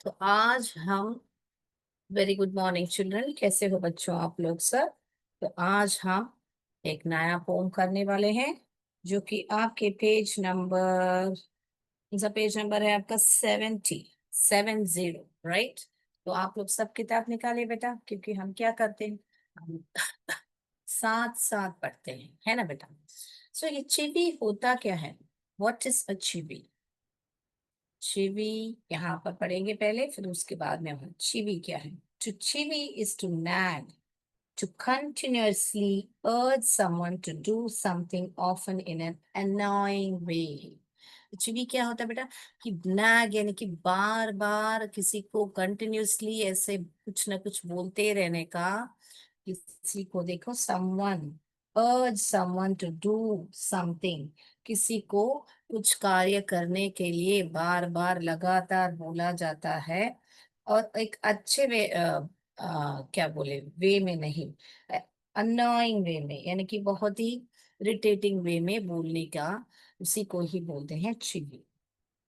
तो आज हम वेरी गुड मॉर्निंग चिल्ड्रन, कैसे हो बच्चों आप लोग सब। तो आज हम एक नया पोम करने वाले हैं जो कि आपके पेज नंबर है आपका 70 राइट। तो आप लोग सब किताब निकालिए बेटा, क्योंकि हम क्या करते हैं, हम साथ साथ पढ़ते हैं, है ना बेटा। सो ये चिवी होता क्या है, व्हाट इज अ चिवी। चिवी यहाँ पर पढ़ेंगे पहले, फिर उसके बाद में हम चिवी क्या है। To chivi is to nag, to continuously urge someone to do something, often in an annoying way. चिवी क्या होता है बेटा, कि nag यानी कि बार बार किसी को कंटिन्यूअसली ऐसे कुछ ना कुछ बोलते रहने का। किसी को देखो, someone, urge someone to do something, किसी को कुछ कार्य करने के लिए बार बार लगातार बोला जाता है। और एक अच्छे वे क्या बोले, वे में नहीं, अनोइंग वे में, यानी कि बहुत ही इरिटेटिंग वे में बोलने का, उसी को ही बोलते हैं चिवी।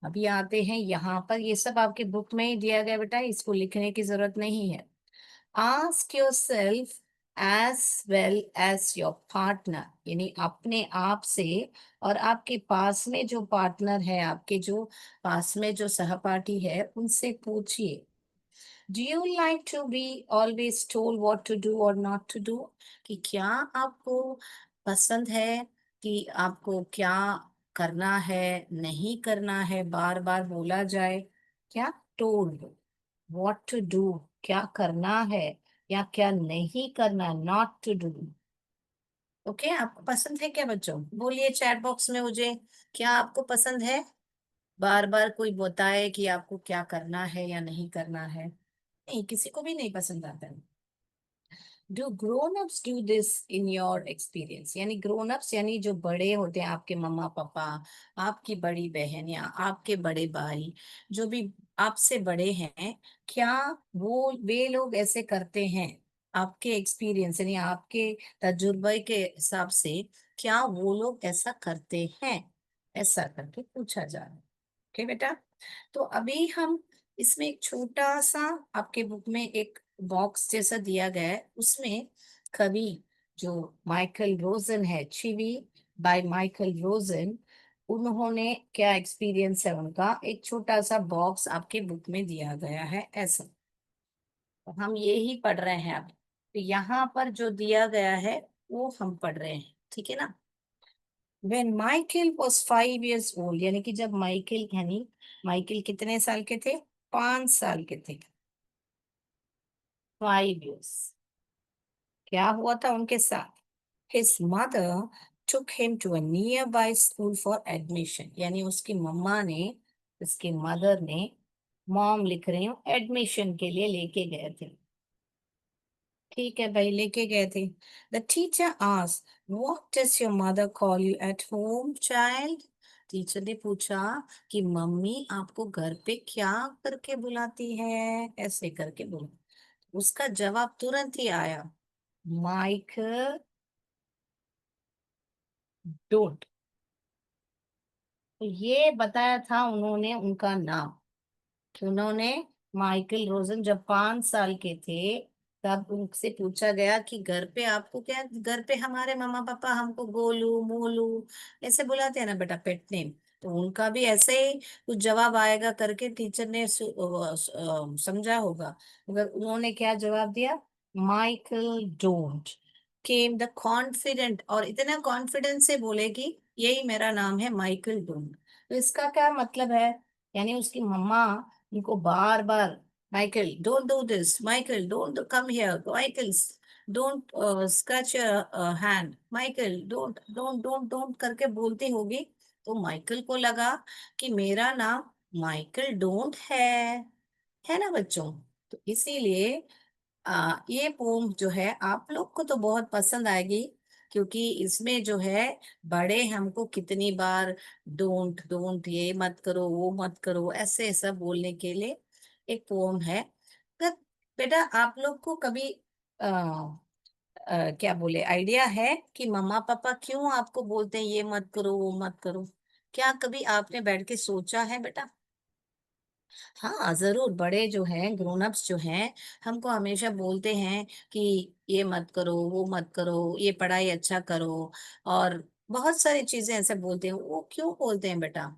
अभी आते हैं यहाँ पर, ये सब आपके बुक में ही दिया गया बेटा, इसको लिखने की जरूरत नहीं है। Ask yourself as well as your partner, यानी अपने आप से और आपके पास में जो पार्टनर है, आपके जो पास में जो सहपाठी है, उनसे पूछिए, do you like to be always told what to do और नॉट टू डू, कि क्या आपको पसंद है कि आपको क्या करना है, नहीं करना है, बार बार बोला जाए। क्या, टोल्ड व्हाट टू डू, क्या करना है या क्या नहीं करना, नॉट टू डू। ओके, आपको पसंद है क्या बच्चों, बोलिए चैट बॉक्स में मुझे, क्या आपको पसंद है बार बार कोई बताए कि आपको क्या करना है या नहीं करना है। नहीं, किसी को भी नहीं पसंद आता है। Do grown ups do this in your experience, यानी ग्रोन अप्स यानी जो बड़े होते हैं, आपके मम्मा पापा, आपकी बड़ी बहन या आपके बड़े भाई, जो भी आपसे बड़े हैं, क्या वो वे लोग ऐसे करते हैं, आपके एक्सपीरियंस यानी आपके तजुर्बे के हिसाब से, क्या वो लोग ऐसा करते हैं, ऐसा करके पूछा जा रहा है। ओके बेटा। तो अभी हम इसमें एक छोटा सा, आपके बुक में एक बॉक्स जैसा दिया गया है, उसमें कवि जो माइकल रोजन है, चिवी बाय माइकल रोजन, उन्होंने क्या एक्सपीरियंस है उनका, एक छोटा सा बॉक्स आपके बुक में दिया गया है ऐसा। तो हम ये ही पढ़ रहे हैं अब। तो यहाँ पर जो दिया गया है वो हम पढ़ रहे हैं, ठीक है ना। When Michael was 5 years old, यानी कि जब माइकल, यानी माइकल कितने साल के थे, 5 साल के थे, 5 years, क्या हुआ था उनके साथ। His mother took him to a nearby school for admission, यानी उसकी मम्मा ने, उसकी मदर ने, मॉम लिख रही हूँ, एडमिशन के लिए लेके गए थे। ठीक है भाई, लेके गए थे। The teacher asked, what does your mother call you at home child. Teacher ने पूछा कि मम्मी आपको घर पे क्या करके बुलाती है, ऐसे करके बोला। उसका जवाब तुरंत ही आया, माइकल डोंट। तो ये बताया था उन्होंने उनका नाम, कि उन्होंने, माइकल रोजन जब 5 साल के थे, तब उनसे पूछा गया कि घर पे आपको क्या, घर पे हमारे मम्मा पापा हमको गोलू मोलू ऐसे बुलाते हैं ना बेटा, पेट नेम। तो उनका भी ऐसे ही कुछ जवाब आएगा करके टीचर ने समझा होगा, मगर उन्होंने क्या जवाब दिया, Michael don't came the confident, और इतना कॉन्फिडेंस से बोले कि यही मेरा नाम है, माइकल डोंट। तो इसका क्या मतलब है, यानी उसकी मम्मा उनको बार बार, Michael don't do this, Michael don't come here, Michael don't scratch hand, Michael don't don't don't don't करके बोलती होगी। तो माइकल को लगा कि मेरा नाम माइकल डोंट है ना बच्चों। तो इसीलिए ये पोम जो है आप लोग को तो बहुत पसंद आएगी, क्योंकि इसमें जो है, बड़े हमको कितनी बार डोंट डोंट, ये मत करो वो मत करो, ऐसे ऐसा बोलने के लिए एक पोम है। अगर बेटा आप लोग को कभी क्या बोले, आइडिया है कि मम्मा पापा क्यों आपको बोलते हैं ये मत करो वो मत करो, क्या कभी आपने बैठ के सोचा है बेटा। हाँ जरूर, बड़े जो हैं, ग्रोन अप्स जो हैं, हमको हमेशा बोलते हैं कि ये मत करो, वो मत करो, ये पढ़ाई अच्छा करो, और बहुत सारी चीजें ऐसे बोलते हैं। वो क्यों बोलते हैं बेटा?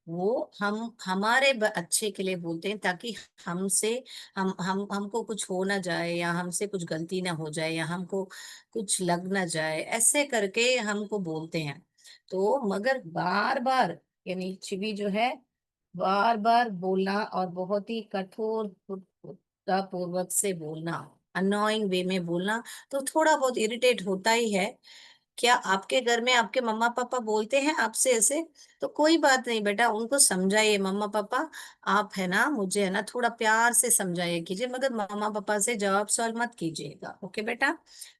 वो हम हमारे अच्छे के लिए बोलते हैं, ताकि हमसे हम हमको कुछ हो ना जाए, या हमसे कुछ गलती ना हो जाए, या हमको कुछ लग ना जाए, ऐसे करके हमको बोलते हैं। तो मगर बार बार, यानी चिवी जो है, बार बार बोलना और बहुत ही कठोरता पूर्वक से बोलना, अनोइंग वे में बोलना, तो थोड़ा बहुत इरिटेट होता ही है। क्या आपके घर में आपके मम्मा पापा बोलते हैं आपसे ऐसे? तो कोई बात नहीं बेटा, उनको समझाइए, मम्मा पापा आप है ना, मुझे है ना थोड़ा प्यार से समझाइए कीजिए, मगर मम्मा पापा से जवाब सवाल मत कीजिएगा, ओके बेटा?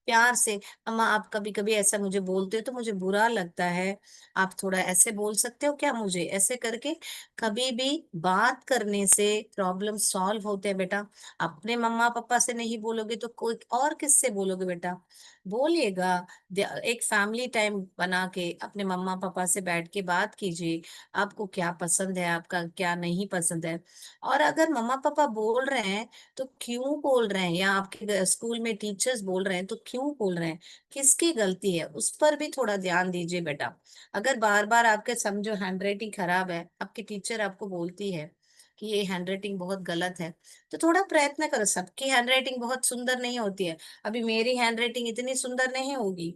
प्यार से, अम्मा आप कभी कभी ऐसा मुझे बोलते हो तो मुझे बुरा लगता है, आप थोड़ा ऐसे बोल सकते हो क्या मुझे, ऐसे करके कभी भी बात करने से प्रॉब्लम सॉल्व होते हैं बेटा। अपने मम्मा पापा से नहीं बोलोगे तो कोई और किससे बोलोगे बेटा? बोलिएगा। एक फैमिली टाइम बना के अपने मम्मा पापा से बैठ के बात कीजिए, आपको क्या पसंद है, आपका क्या नहीं पसंद है। और अगर मम्मा पापा बोल रहे हैं तो क्यों बोल रहे हैं, या आपके स्कूल में टीचर्स बोल रहे हैं तो क्यों बोल रहे हैं, किसकी गलती है, उस पर भी थोड़ा ध्यान दीजिए बेटा। अगर बार बार आपके समझो हैंडराइटिंग खराब है, आपकी टीचर आपको बोलती है कि ये हैंडराइटिंग बहुत गलत है, तो थोड़ा प्रयत्न करो। सबकी हैंडराइटिंग बहुत सुंदर नहीं होती है। अभी मेरी हैंडराइटिंग इतनी सुंदर नहीं होगी,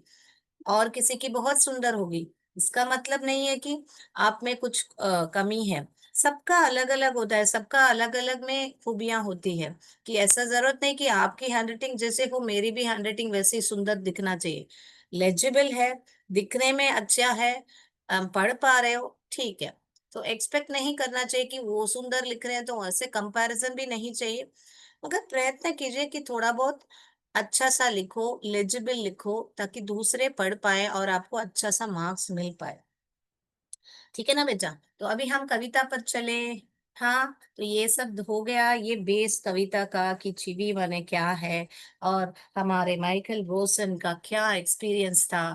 और किसी की बहुत सुंदर होगी। इसका मतलब नहीं है कि आप में कुछ कमी है। सबका अलग अलग होता है, सबका अलग अलग में खूबियां होती है। कि ऐसा जरूरत नहीं कि आपकी हैंडराइटिंग जैसे हो मेरी भी हैंडराइटिंग वैसे ही सुंदर दिखना चाहिए। लेजिबल है, दिखने में अच्छा है, पढ़ पा रहे हो, ठीक है। तो एक्सपेक्ट नहीं करना चाहिए कि वो सुंदर लिख रहे हैं तो ऐसे कंपैरिजन भी नहीं चाहिए। मगर प्रयत्न कीजिए कि थोड़ा बहुत अच्छा सा लिखो, लेजिबल लिखो, ताकि दूसरे पढ़ पाए और आपको अच्छा सा मार्क्स मिल पाए। ठीक है ना बेटा? तो अभी हम कविता पर चले। हाँ, तो ये सब हो गया, ये बेस कविता का कि चिवी माने क्या है, और हमारे माइकल रोसन का क्या एक्सपीरियंस था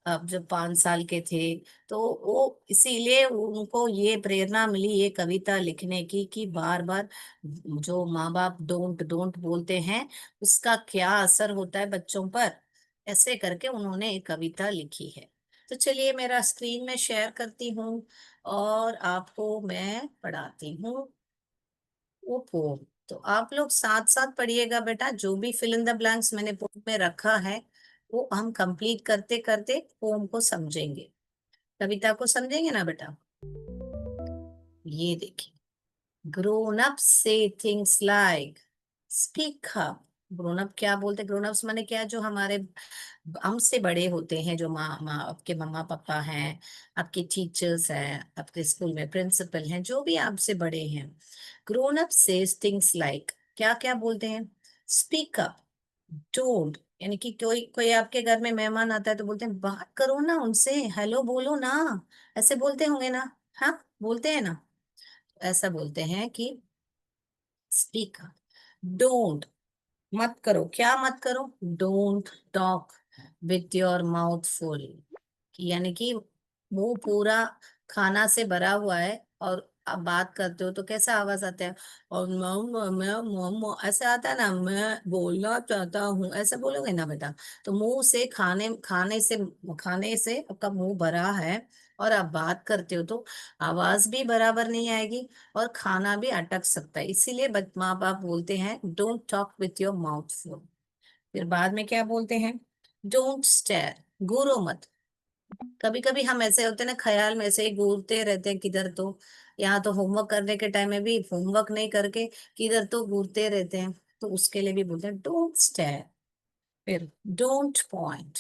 अब जब 5 साल के थे। तो वो इसीलिए उनको ये प्रेरणा मिली ये कविता लिखने की, कि बार बार जो माँ बाप डोंट डोंट बोलते हैं उसका क्या असर होता है बच्चों पर, ऐसे करके उन्होंने एक कविता लिखी है। तो चलिए मेरा स्क्रीन में शेयर करती हूँ, और आपको मैं पढ़ाती हूँ वो पोम। तो आप लोग साथ साथ पढ़िएगा बेटा, जो भी फिल इन द ब्लैंक्स मैंने पोम में रखा है वो हम कंप्लीट करते करते पोम को समझेंगे, कविता को समझेंगे ना बेटा? ये देखिए, grown up say things like speak up. Grown up क्या बोलते हैं? ग्रोन अप्स माने क्या? जो हमारे हमसे बड़े होते हैं, जो माँ माँ आपके मम्मा पापा हैं, आपके टीचर्स हैं, आपके स्कूल में प्रिंसिपल हैं, जो भी आपसे बड़े हैं। Grown up says things like, क्या क्या बोलते हैं? स्पीक अप, डोंट, यानी कि कोई कोई आपके घर में मेहमान आता है तो बोलते हैं बात करो ना उनसे, हेलो बोलो ना, ऐसे बोलते होंगे ना? हाँ, बोलते हैं ना? ऐसा बोलते हैं कि स्पीक अप। डोंट, मत करो, क्या मत करो? Don't talk with your mouth full, यानी कि मुंह पूरा खाना से भरा हुआ है, और आप बात करते हो तो कैसा आवाज आता है? और मैं ऐसे आता है ना, मैं बोलना चाहता हूँ, ऐसा बोलोगे ना बेटा? तो मुंह से खाने से आपका मुंह भरा है, और आप बात करते हो तो आवाज भी बराबर नहीं आएगी, और खाना भी अटक सकता है। इसीलिए माँ बाप बोलते हैं don't talk with your mouth full. फिर बाद में क्या बोलते हैं? डोंट स्टेयर, घूरो मत। कभी कभी हम ऐसे होते हैं ना, ख्याल में ऐसे ही घूरते रहते हैं किधर तो, यहाँ तो होमवर्क करने के टाइम में भी होमवर्क नहीं करके किधर तो घूरते रहते हैं, तो उसके लिए भी बोलते हैं डोंट स्टेयर। फिर डोंट पॉइंट,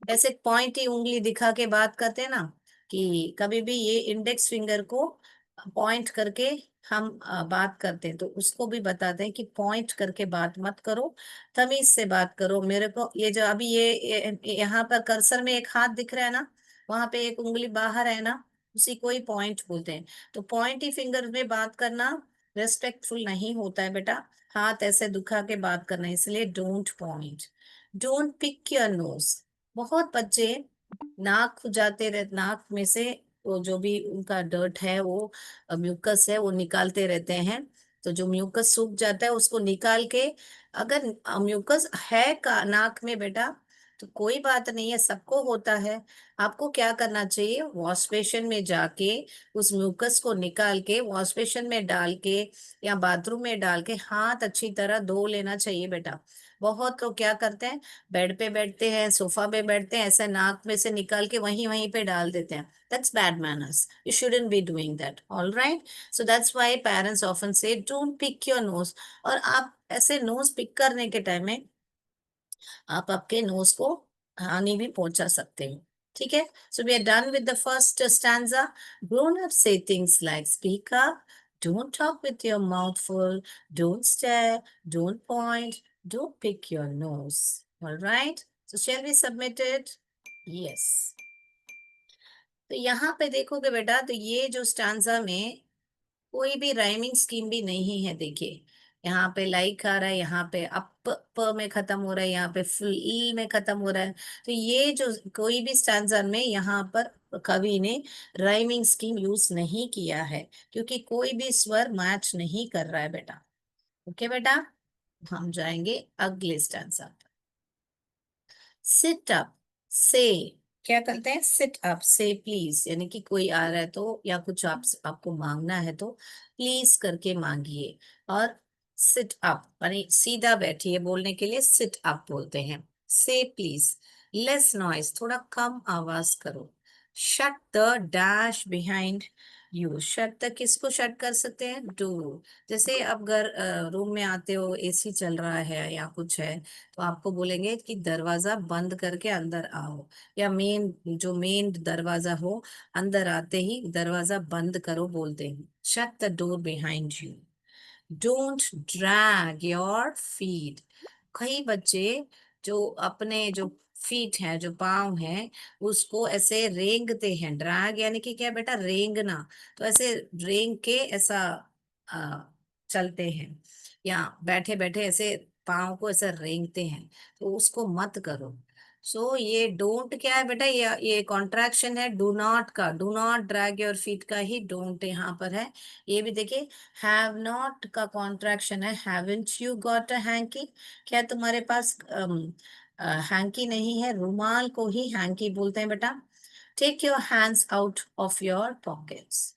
ऐसे पॉइंट ही उंगली दिखा के बात करते हैं ना, कि कभी भी ये इंडेक्स फिंगर को पॉइंट करके हम बात करते हैं, तो उसको भी बताते हैं कि पॉइंट करके बात मत करो, तमीज से बात करो। मेरे को ये जो अभी यहाँ पर कर्सर में एक हाथ दिख रहा है ना, वहां पे एक उंगली बाहर है ना, उसी को ही पॉइंट बोलते हैं। तो पॉइंट ही फिंगर में बात करना रेस्पेक्टफुल नहीं होता है बेटा, हाथ ऐसे दुखा के बात करना है, इसलिए don't point. Don't pick your nose, बहुत बच्चे नाक खुजाते रह, नाक में से वो जो भी उनका डर्ट है, वो म्यूकस है, वो निकालते रहते हैं। तो जो म्यूकस सूख जाता है उसको निकाल के, अगर म्यूकस है का नाक में बेटा, तो कोई बात नहीं है, सबको होता है। आपको क्या करना चाहिए, वॉश बेसिन में जाके उस म्यूकस को निकाल के वॉश बेसिन में डाल के या बाथरूम में डाल के हाथ अच्छी तरह धो लेना चाहिए बेटा। बहुत लोग क्या करते हैं, बेड पे बैठते हैं, सोफा पे बैठते हैं, ऐसे नाक में से निकाल के वहीं वहीं पे डाल देते हैं। That's bad manners, you shouldn't be doing that, all right. So that's why parents often से डोंट पिक योर नोज। और आप ऐसे नोज पिक करने के टाइम में आप आपके नोज को हानि भी पहुंचा सकते हो। ठीक है, so we are done with the first stanza. Grown up say things like speak up, don't talk with your mouth full, don't stare, don't point, don't pick your nose. Alright, so shall we submit it? Yes. तो यहाँ पे देखोगे बेटा, तो ये जो stanza में कोई भी राइमिंग स्कीम भी नहीं है। देखिए, यहाँ पे लाइक आ रहा है, यहाँ पे अप प में खत्म हो रहा है, यहाँ पे फुल ई में खत्म हो रहा है। तो ये जो कोई भी स्टैंजा में यहाँ पर कवि ने राइमिंग स्कीम यूज नहीं किया है, क्योंकि कोई भी स्वर मैच नहीं कर रहा है बेटा। ओके बेटा, हम जाएंगे अगले स्टैंजा पर। सिट अप से, क्या करते हैं, सिट अप से प्लीज, यानी कि कोई आ रहा है तो या कुछ आपको मांगना है तो प्लीज करके मांगिए। और सिट अप यानी सीधा बैठिए, बोलने के लिए सिट अप बोलते हैं। से प्लीज, लेस नॉइस, थोड़ा कम आवाज करो। Shut the dash behind you, shut the किसको शट कर सकते हैं, डोर। जैसे अब घर रूम में आते हो, एसी चल रहा है या कुछ है, तो आपको बोलेंगे कि दरवाजा बंद करके अंदर आओ, या मेन दरवाजा हो, अंदर आते ही दरवाजा बंद करो बोलते हैं, shut the door behind you. Don't drag your feet, कई बच्चे जो अपने जो फीट हैं, जो पाँव हैं, उसको ऐसे रेंगते हैं। ड्रैग यानी कि क्या बेटा, रेंगना। तो ऐसे रेंग के ऐसा आ, चलते हैं, या बैठे बैठे ऐसे पाँव को ऐसा रेंगते हैं, तो उसको मत करो। सो ये डोंट क्या है बेटा, ये कॉन्ट्रैक्शन है डू नॉट का, do not drag your feet का ही डोंट यहाँ पर है। ये भी देखिए, हैव नॉट का कॉन्ट्रैक्शन है, haven't you got a hanky, क्या तुम्हारे पास हैंकी नहीं है, रुमाल को ही हैंकी बोलते हैं बेटा। Take your hands out of your pockets,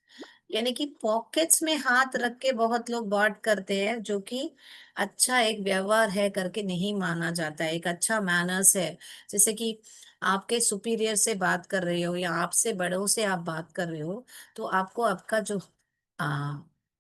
यानी कि पॉकेट्स में हाथ रख के बहुत लोग बात करते हैं, जो कि अच्छा एक व्यवहार है करके नहीं माना जाता है, एक अच्छा मैनर्स है। जैसे कि आपके सुपीरियर से बात कर रहे हो या आपसे बड़ों से आप बात कर रहे हो, तो आपको आपका जो आ,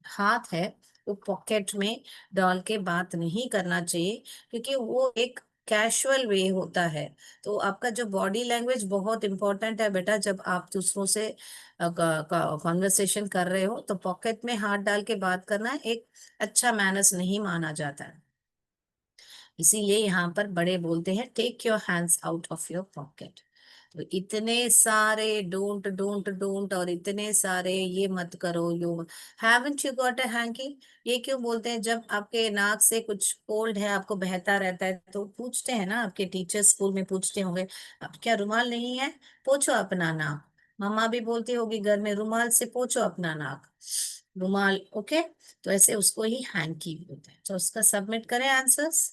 हाथ है वो पॉकेट में डाल के बात नहीं करना चाहिए, क्योंकि वो एक कैजुअल वे होता है। तो आपका जो बॉडी लैंग्वेज बहुत इंपॉर्टेंट है बेटा, जब आप दूसरों से कॉन्वर्सेशन कर रहे हो, तो पॉकेट में हाथ डाल के बात करना एक अच्छा मैनर्स नहीं माना जाता है। इसीलिए यहाँ पर बड़े बोलते हैं take your hands out of your pocket. तो इतने सारे डोंट डोंट डोंट और इतने सारे ये मत करो, yo haven't you got a hanky, ये क्यों बोलते हैं, जब आपके नाक से कुछ कोल्ड है, आपको बहता रहता है, तो पूछते हैं ना, आपके टीचर स्कूल में पूछते होंगे, अब क्या रुमाल नहीं है, पोछो अपना नाक। मम्मा भी बोलती होगी घर में, रुमाल से पोछो अपना नाक, रुमाल। ओके, तो ऐसे उसको ही हैंकी बोलते हैं। तो उसका सबमिट करें आंसर्स।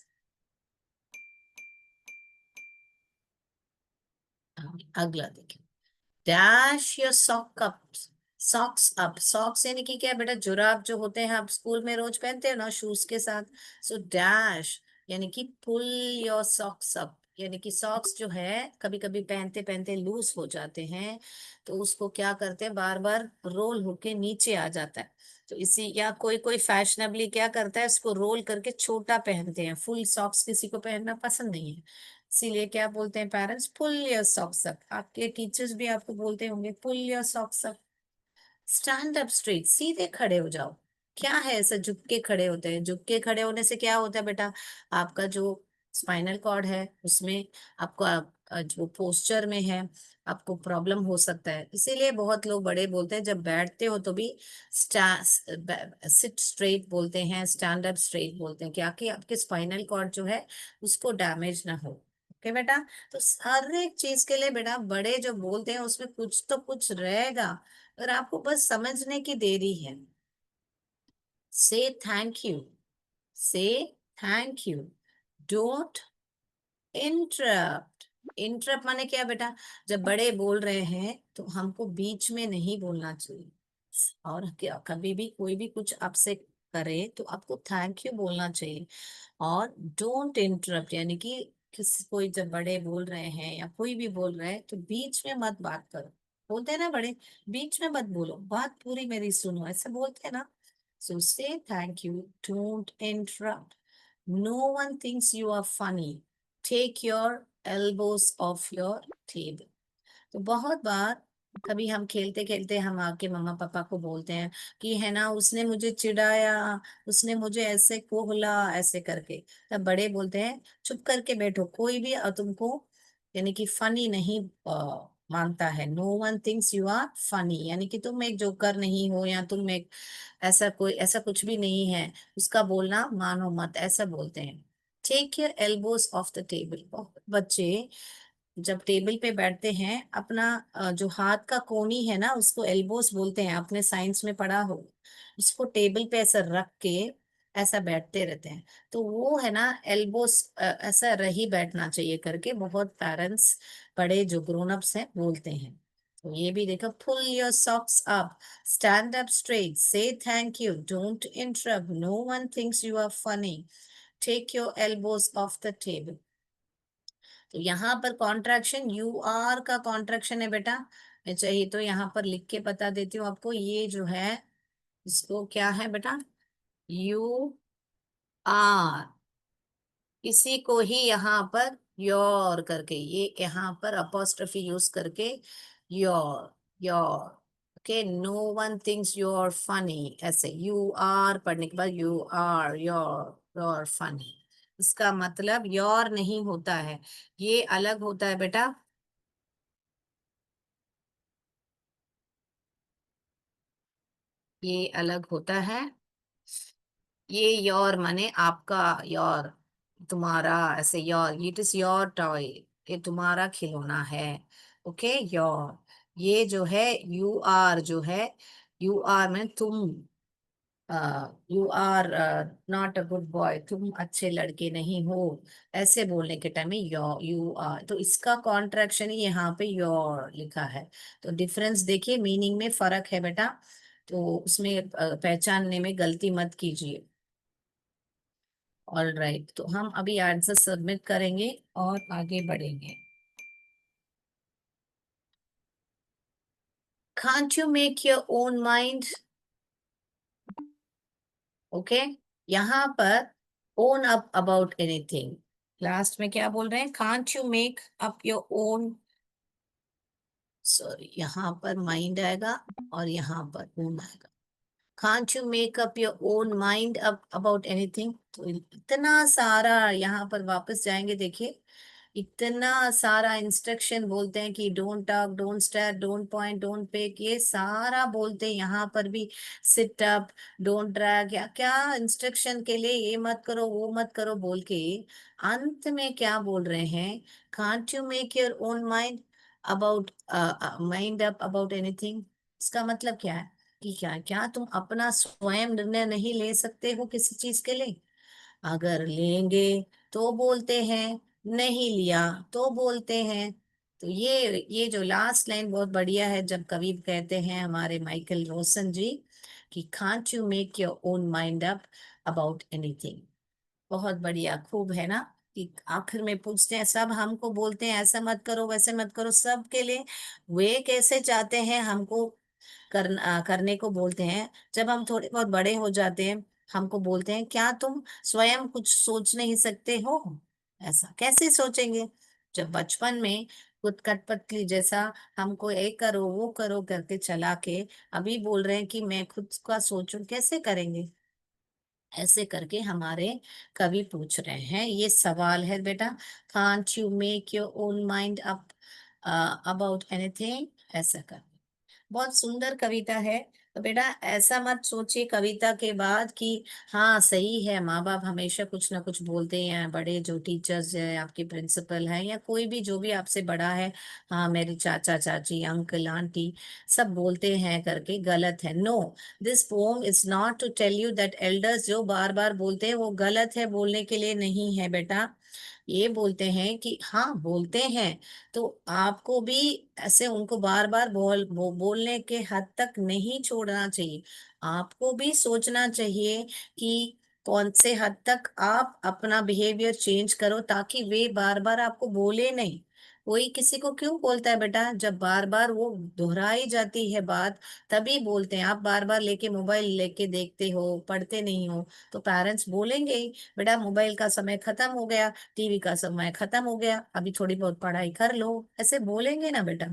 अगला देखिए, dash your sock up, socks up, socks यानी कि क्या बेटा, जुराब जो होते हैं आप स्कूल में रोज पहनते हो ना शूज के साथ। सो डैश यानी कि पुल योर सॉक्स अप, यानी कि सॉक्स जो है कभी कभी पहनते पहनते लूज हो जाते हैं, तो उसको क्या करते हैं, बार बार रोल होके नीचे आ जाता है। तो इसी, या कोई कोई फैशनेबली क्या करता है, इसको रोल करके छोटा पहनते हैं, फुल सॉक्स किसी को पहनना पसंद नहीं है। इसीलिए क्या बोलते हैं parents, pull your socks up. आपके टीचर्स भी आपको बोलते होंगे pull your socks up. Stand up straight, सीधे खड़े हो जाओ। क्या है ऐसा झुक के खड़े होते हैं, झुक के खड़े होने से क्या होता है बेटा, आपका जो स्पाइनल कॉर्ड है उसमें आपको जो पोस्चर में है, आपको प्रॉब्लम हो सकता है। इसीलिए बहुत लोग बड़े बोलते हैं जब बैठते हो तो भी सिट स्ट्रेट बोलते हैं, स्टैंड अप स्ट्रेट बोलते हैं, क्या कि आपके स्पाइनल कॉर्ड जो है उसको डैमेज ना हो। ओके बेटा। तो हर एक चीज के लिए बेटा बड़े जो बोलते हैं उसमें कुछ तो कुछ रहेगा, और आपको बस समझने की देरी है। से थैंक यू, से thank you, don't interrupt. Interrupt माने क्या बेटा? जब बड़े बोल रहे हैं तो हमको बीच में नहीं बोलना चाहिए। और क्या, कभी भी कोई भी कुछ आपसे करे तो आपको थैंक यू बोलना चाहिए। और डोंट इंटरप्ट यानी कि किसी, कोई जब बड़े बोल रहे हैं या कोई भी बोल रहे हैं तो बीच में मत बात करो। बोलते हैं ना बड़े, बीच में मत बोलो, बात पूरी मेरी सुनो, ऐसे बोलते हैं ना। So say thank you, don't interrupt, no one thinks you are funny, take your elbows off your table. तो बहुत बार कभी हम खेलते खेलते हम आके मम्मा पापा को बोलते हैं कि है ना उसने मुझे चिढ़ाया, उसने मुझे ऐसे कोहला, ऐसे करके। तब बड़े बोलते हैं चुप करके बैठो, कोई भी तुमको यानी कि फनी नहीं मानता है। No one thinks you are funny, यानी कि तुम एक जोकर नहीं हो, या तुम एक ऐसा कोई ऐसा कुछ भी नहीं है, उसका बोलना मानो मत, ऐसा बोलते हैं। Take your elbows off the table. बच्चे जब टेबल पे बैठते हैं अपना जो हाथ का कोनी है ना उसको एल्बोस बोलते हैं, आपने साइंस में पढ़ा हो। उसको टेबल पे ऐसा रख के ऐसा बैठते रहते हैं। तो वो है ना एल्बोस, ऐसा रही बैठना चाहिए करके बहुत पेरेंट्स, बड़े जो ग्रोन अप्स हैं बोलते हैं। तो ये भी देखो, pull your socks up, stand up straight, say thank you, don't interrupt, no one thinks you are funny, take your elbows off the table. तो यहाँ पर कॉन्ट्रैक्शन यू आर का कॉन्ट्रैक्शन है बेटा। मैं चाहिए तो यहाँ पर लिख के बता देती हूँ आपको, ये जो है इसको क्या है बेटा, यू आर, इसी को ही यहाँ पर योर करके, ये यहाँ पर अपोस्ट्रोफी यूज करके your, your. Okay, no one thinks you are funny, ऐसे यू आर पढ़ने के बाद यू आर, योर फनी। इसका मतलब योर नहीं होता है, ये अलग होता है बेटा। ये अलग होता है। ये योर माने आपका, योर तुम्हारा, ऐसे your, it is your toy, ये तुम्हारा खिलौना है। Okay, your. ये जो है यू आर जो है, यू आर में तुम, you are not a good boy, तुम अच्छे लड़के नहीं हो, ऐसे बोलने के टाइम में योर, यू आर। तो इसका कॉन्ट्रैक्शन ही यहाँ पे योर लिखा है। तो डिफरेंस देखिए, मीनिंग में फर्क है बेटा, तो उसमें पहचानने में गलती मत कीजिए। ऑल राइट, तो हम अभी आंसर सबमिट करेंगे और आगे बढ़ेंगे। Can't you make your own mind? Okay, यहाँ पर own up about anything, last में क्या बोल रहे हैं, can't you make up your own, sorry यहाँ पर माइंड आएगा और यहाँ पर own आएगा। Can't you make up your own mind up about anything? तो इतना सारा यहाँ पर वापस जाएंगे, देखिए इतना सारा इंस्ट्रक्शन बोलते हैं कि don't talk, don't stare, don't point, don't peck, ये सारा बोलते हैं। यहाँ पर भी सिट अप, डोंट ड्रैग, या क्या इंस्ट्रक्शन के लिए ये मत करो वो मत करो बोल के अंत में क्या बोल रहे हैं, can't you make your own mind about, mind up about anything. इसका मतलब क्या है कि क्या क्या तुम अपना स्वयं निर्णय नहीं ले सकते हो किसी चीज के लिए? अगर लेंगे तो बोलते हैं, नहीं लिया तो बोलते हैं। तो ये जो लास्ट लाइन बहुत बढ़िया है, जब कवि कहते हैं हमारे माइकल रोसन जी कि can't you make your own mind up about anything. बहुत बढ़िया, खूब है ना। कि आखिर में पूछते हैं, सब हमको बोलते हैं ऐसा मत करो वैसे मत करो, सब के लिए वे कैसे चाहते हैं हमको करने को बोलते हैं। जब हम थोड़े बहुत बड़े हो जाते हैं हमको बोलते हैं क्या तुम स्वयं कुछ सोच नहीं सकते हो? ऐसा कैसे सोचेंगे जब बचपन में कुछ कठपुतली जैसा हमको ये करो वो करो करके चला के अभी बोल रहे हैं कि मैं खुद का सोचूं, कैसे करेंगे? ऐसे करके हमारे कवि पूछ रहे हैं, ये सवाल है बेटा। Can't you make your own mind up about anything, ऐसा कर। बहुत सुंदर कविता है, तो बेटा ऐसा मत सोचिए कविता के बाद कि हाँ सही है, माँ बाप हमेशा कुछ ना कुछ बोलते हैं, बड़े जो टीचर्स है, आपके प्रिंसिपल है या कोई भी जो भी आपसे बड़ा है, हाँ मेरे चाचा चाची अंकल आंटी सब बोलते हैं करके गलत है। No, this poem is not to tell you that elders जो बार बार बोलते हैं वो गलत है, बोलने के लिए नहीं है बेटा। ये बोलते हैं कि हाँ बोलते हैं, तो आपको भी ऐसे उनको बार बार बोलने के हद तक नहीं छोड़ना चाहिए। आपको भी सोचना चाहिए कि कौन से हद तक आप अपना बिहेवियर चेंज करो ताकि वे बार बार आपको बोले नहीं। कोई किसी को क्यों बोलता है बेटा, जब बार बार वो दोहराई जाती है बात, तभी बोलते हैं। आप बार बार लेके मोबाइल लेके देखते हो, पढ़ते नहीं हो, तो पेरेंट्स बोलेंगे ही, बेटा मोबाइल का समय खत्म हो गया, टीवी का समय खत्म हो गया, अभी थोड़ी बहुत पढ़ाई कर लो, ऐसे बोलेंगे ना बेटा।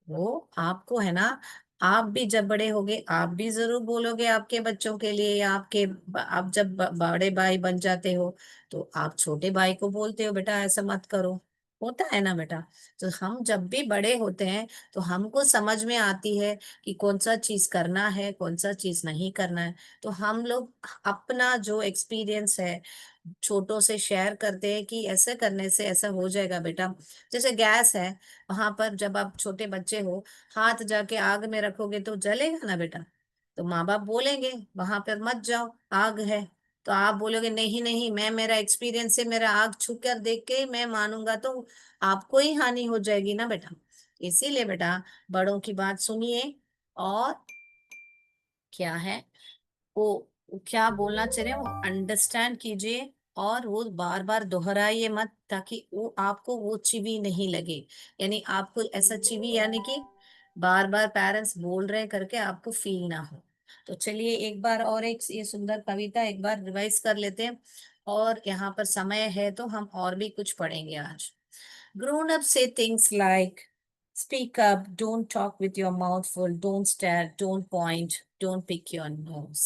वो आपको है ना, आप भी जब बड़े होगे आप भी जरूर बोलोगे आपके बच्चों के लिए, या आप जब बड़े भाई बन जाते हो तो आप छोटे भाई को बोलते हो बेटा ऐसा मत करो, होता है ना बेटा। तो हम जब भी बड़े होते हैं तो हमको समझ में आती है कि कौन सा चीज करना है कौन सा चीज नहीं करना है। तो हम लोग अपना जो एक्सपीरियंस है छोटों से शेयर करते हैं कि ऐसे करने से ऐसा हो जाएगा बेटा। जैसे गैस है, वहां पर जब आप छोटे बच्चे हो, हाथ जाके आग में रखोगे तो जलेगा ना बेटा। तो माँ बाप बोलेंगे वहां पर मत जाओ, आग है। तो आप बोलोगे नहीं नहीं, मैं मेरा एक्सपीरियंस से मेरा आग छू कर देख के ही मैं मानूंगा, तो आपको ही हानि हो जाएगी ना बेटा। इसीलिए बेटा बड़ों की बात सुनिए, और क्या है वो क्या बोलना चाह रहे हैं वो अंडरस्टैंड कीजिए, और वो बार बार दोहराइए मत ताकि वो आपको वो चिवी नहीं लगे। यानी आपको ऐसा चिवी यानी कि बार बार पेरेंट्स बोल रहे हैं करके आपको फील ना हो। तो चलिए एक बार और एक ये सुंदर कविता एक बार रिवाइज कर लेते हैं, और यहाँ पर समय है तो हम और भी कुछ पढ़ेंगे आज। Grown ups say things like, speak up, don't talk with your mouth full, don't stare, don't point, don't pick your nose.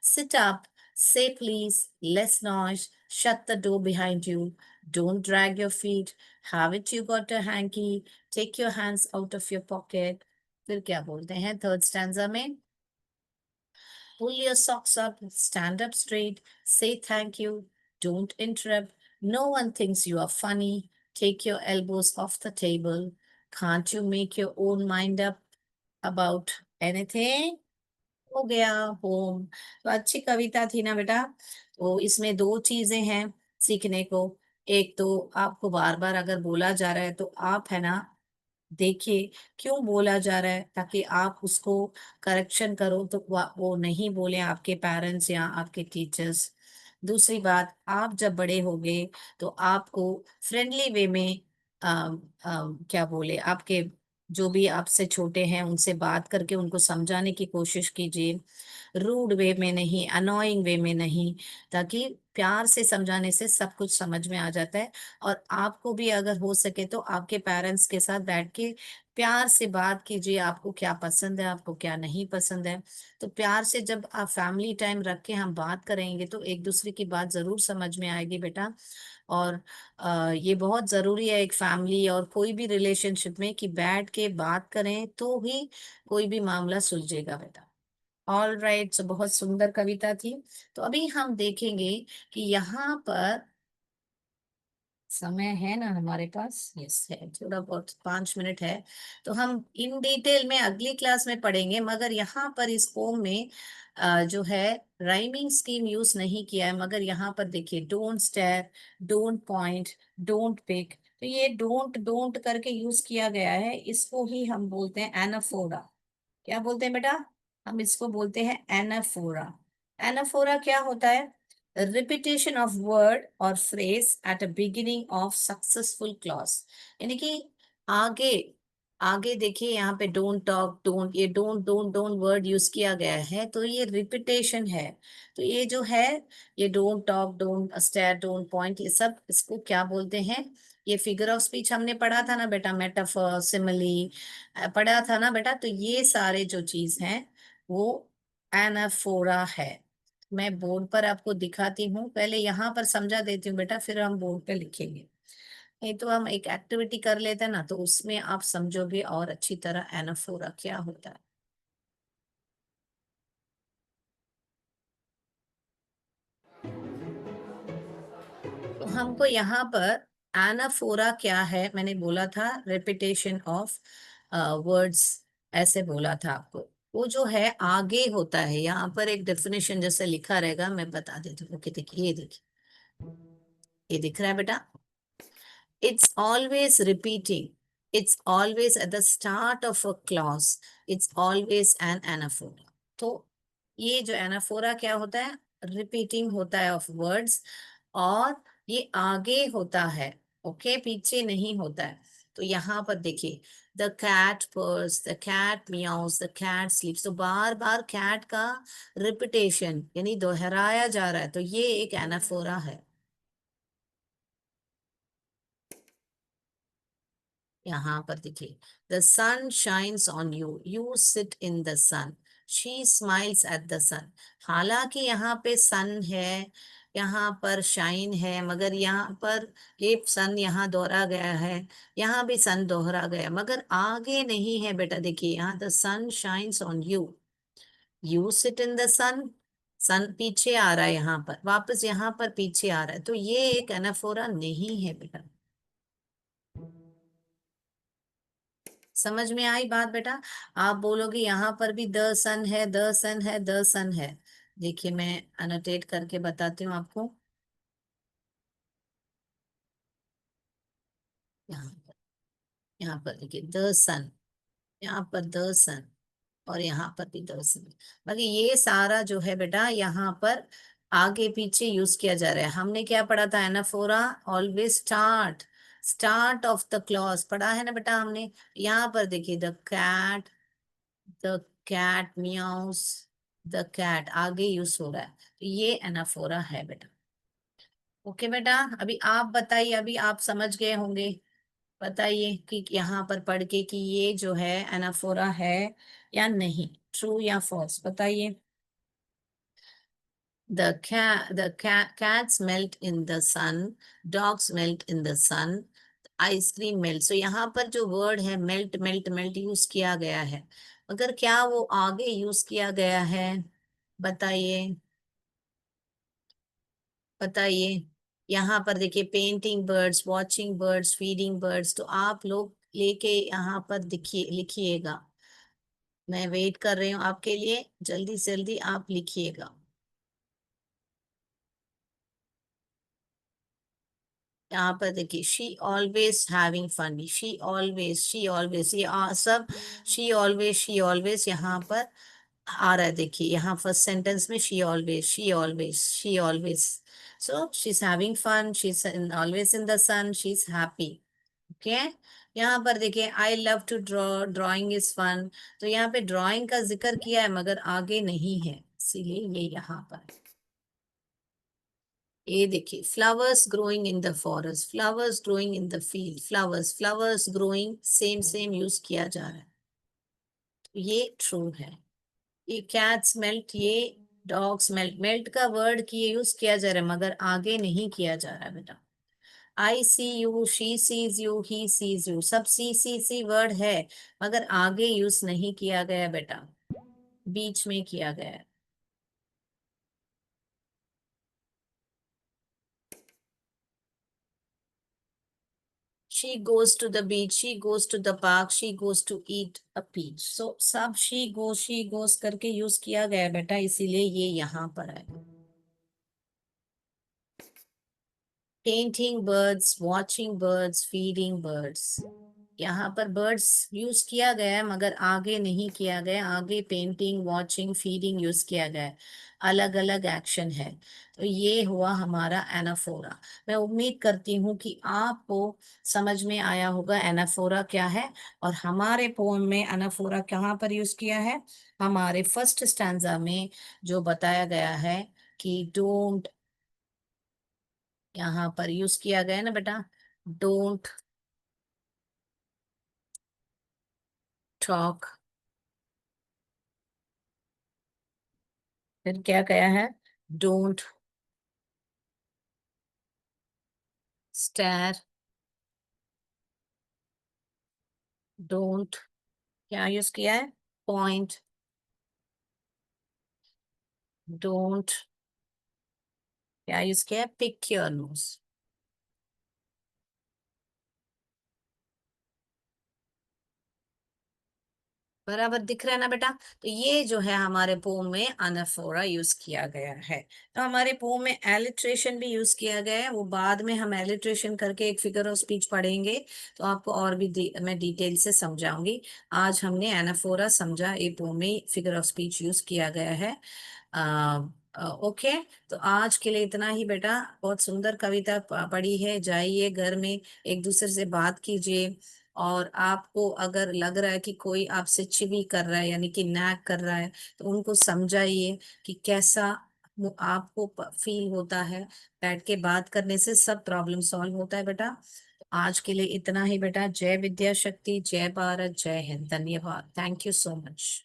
Sit up, say please, less noise, shut the door behind you, don't drag your feet, have it you got a hanky, take your hands out of your pocket. फिर क्या बोलते हैं third stanza में? Pull your socks up, stand up straight, say thank you, don't interrupt. No one thinks you are funny. Take your elbows off the table. Can't you make your own mind up about anything? हो गया home. तो अच्छी कविता थी ना बेटा। तो इसमें दो चीजें हैं सीखने को। एक तो आपको बार बार अगर बोला जा रहा है तो आप है ना देखिए क्यों बोला जा रहा है, ताकि आप उसको करेक्शन करो, तो वो नहीं बोले आपके पेरेंट्स या आपके टीचर्स। दूसरी बात, आप जब बड़े होंगे तो आपको फ्रेंडली वे में क्या बोले आपके जो भी आपसे छोटे हैं उनसे बात करके उनको समझाने की कोशिश कीजिए, रूड वे में नहीं, अनोइंग वे में नहीं, ताकि प्यार से समझाने से सब कुछ समझ में आ जाता है। और आपको भी अगर हो सके तो आपके पेरेंट्स के साथ बैठ के प्यार से बात कीजिए, आपको क्या पसंद है आपको क्या नहीं पसंद है। तो प्यार से जब आप फैमिली टाइम रख के हम बात करेंगे तो एक दूसरे की बात जरूर समझ में आएगी बेटा। और ये बहुत जरूरी है एक फैमिली और कोई भी रिलेशनशिप में कि बैठ के बात करें तो ही कोई भी मामला सुलझेगा बेटा। ऑल राइट, बहुत सुंदर कविता थी। तो अभी हम देखेंगे कि यहाँ पर समय है ना हमारे पास, यस है, थोड़ा बहुत 5 मिनट है। तो हम इन डिटेल में अगली क्लास में पढ़ेंगे, मगर यहाँ पर इस पोम में जो है राइमिंग स्कीम यूज नहीं किया है। मगर यहाँ पर देखिए don't stare, don't point, don't pick, तो ये डोंट डोंट करके यूज किया गया है, इसको ही हम बोलते हैं एनाफोरा। क्या बोलते हैं बेटा? हम इसको बोलते हैं एनाफोरा। एनाफोरा क्या होता है? रिपीटेशन ऑफ वर्ड और phrase at a beginning of successful clause. यानी कि आगे आगे देखिए यहाँ पे डोंट टॉक, डोंट, ये don't don't don't word use किया गया है, तो ये रिपीटेशन है। तो ये जो है, ये don't talk, don't stare, don't point, ये सब इसको क्या बोलते हैं? ये फिगर ऑफ स्पीच हमने पढ़ा था ना बेटा, मेटाफर, सिमिली पढ़ा था ना बेटा। तो ये सारे जो चीज हैं वो एनाफोरा है। मैं बोर्ड पर आपको दिखाती हूँ, पहले यहाँ पर समझा देती हूँ बेटा, फिर हम बोर्ड पे लिखेंगे। नहीं तो हम एक एक्टिविटी कर लेते हैं ना, तो उसमें आप समझोगे और अच्छी तरह एनाफोरा क्या होता है। हमको यहाँ पर एनाफोरा क्या है, मैंने बोला था रिपीटेशन ऑफ वर्ड्स, ऐसे बोला था आपको। वो जो है आगे होता है, यहाँ पर एक डेफिनेशन जैसे लिखा रहेगा, मैं बता देती हूँ। ओके देखिए, ये देखिए, ये दिख रहा है बेटा, it's always repeating, it's always at the start of a clause, it's always an anaphora। तो ये जो एनाफोरा क्या होता है, रिपीटिंग होता है ऑफ वर्ड्स, और ये आगे होता है, ओके, पीछे नहीं होता है। तो यहाँ पर देखिए, the cat purrs, the cat meows, the cat sleeps, तो बार बार कैट का रिपीटेशन यानी दोहराया जा रहा है, तो ये एक एनाफोरा है। यहाँ पर देखिए, the sun shines on you, you sit in the sun, she smiles at the sun. हालांकि यहाँ पे सन है, यहाँ पर शाइन है, मगर यहाँ पर ये सन यहाँ दोहरा गया है, यहाँ भी सन दोहरा गया, मगर आगे नहीं है बेटा। देखिए यहाँ, the sun shines on you, you sit in the sun, sun पीछे आ रहा है, यहाँ पर वापस यहाँ पर पीछे आ रहा है, तो ये एक एनाफोरा नहीं है बेटा। समझ में आई बात बेटा? आप बोलोगे यहाँ पर भी द सन है, द सन है, द सन है। देखिए मैं अनोटेट करके बताती हूँ आपको। यहाँ पर, यहाँ पर देखिए द सन, यहाँ पर द सन, और यहाँ पर भी द सन। बाकी ये सारा जो है बेटा, यहाँ पर आगे पीछे यूज किया जा रहा है। हमने क्या पढ़ा था, anaphora always start, start of the clause पढ़ा है ना बेटा हमने। यहाँ पर देखिए, the cat meows, the cat आगे यूज हो रहा है, तो ये एनाफोरा है बेटा। ओके बेटा, अभी आप बताइए, अभी आप समझ गए होंगे। बताइए कि यहाँ पर पढ़ के कि ये जो है एनाफोरा है या नहीं, ट्रू या फॉल्स, बताइए। Cats melt in the sun, dogs melt in the sun, ice cream melt. So यहाँ पर जो वर्ड है मेल्ट, मेल्ट, मेल्ट यूज किया गया है, मगर क्या वो आगे यूज किया गया है? बताइए, बताइए। यहाँ पर देखिए, painting birds, watching birds, feeding birds, तो आप लोग लेके यहाँ पर दिखिए, लिखिएगा। मैं वेट कर रही हूँ आपके लिए, जल्दी से जल्दी आप लिखिएगा। यहाँ पर देखिए, she always having fun, she always, ये सब शी ऑलवेज यहाँ पर आ रहा है। देखिए यहाँ फर्स्ट सेंटेंस में she always, so she is having fun, she is always in the sun, she is happy. Okay, यहाँ पर देखिए, I love to draw, drawing is fun, तो यहाँ पे ड्राइंग का जिक्र किया है मगर आगे नहीं है, इसीलिए ये यहाँ पर है। ये देखिए, flowers growing in the forest, flowers growing in the field, flowers, flowers growing, same same use किया जा रहा है, तो ये ट्रू है। ये कैट्स मेल्ट, ये डॉग्स मेल्ट, मेल्ट का वर्ड की यूज किया जा रहा है मगर आगे नहीं किया जा रहा है बेटा। I see you, she sees you, he sees you, सब सी वर्ड है, मगर आगे यूज नहीं किया गया बेटा, बीच में किया गया है। She goes to the beach, she goes to the park, she goes to eat a peach। So सब she goes करके यूज किया गया है बेटा, इसीलिए ये यहाँ पर है। Painting birds, watching birds, feeding birds, यहाँ पर बर्ड्स यूज किया गया है मगर आगे नहीं किया गया, आगे पेंटिंग, वॉचिंग, फीडिंग यूज किया गया है, अलग अलग एक्शन है। तो ये हुआ हमारा एनाफोरा। मैं उम्मीद करती हूँ कि आपको समझ में आया होगा एनाफोरा क्या है, और हमारे पोएम में एनाफोरा कहाँ पर यूज किया है, हमारे फर्स्ट स्टैंजा में जो बताया गया है कि डोंट, यहाँ पर यूज किया गया है ना बेटा, डोंट टॉक, फिर क्या गया है, डोंट स्टेयर, डोंट, क्या यूज किया है, पॉइंट, डोंट, क्या यूज किया है, पिक योर नोज। बराबर दिख रहा है ना बेटा। तो ये जो है हमारे पोम में अनाफोरा यूज किया गया है। तो हमारे पोम में एलिट्रेशन भी यूज किया गया है, वो बाद में हम एलिट्रेशन करके एक फिगर ऑफ स्पीच पढ़ेंगे, तो आपको और भी मैं डिटेल से समझाऊंगी। आज हमने एनाफोरा समझा, ये पोम में फिगर ऑफ स्पीच यूज किया गया है। ओके। तो आज के लिए इतना ही बेटा। बहुत सुंदर कविता पढ़ी है, जाइए घर में एक दूसरे से बात कीजिए। और आपको अगर लग रहा है कि कोई आपसे चिवी कर रहा है यानी कि नैग कर रहा है, तो उनको समझाइए कि कैसा आपको फील होता है। बैठ के बात करने से सब प्रॉब्लम सॉल्व होता है बेटा। आज के लिए इतना ही बेटा। जय विद्या शक्ति, जय भारत, जय हिंद, धन्यवाद, थैंक यू सो मच।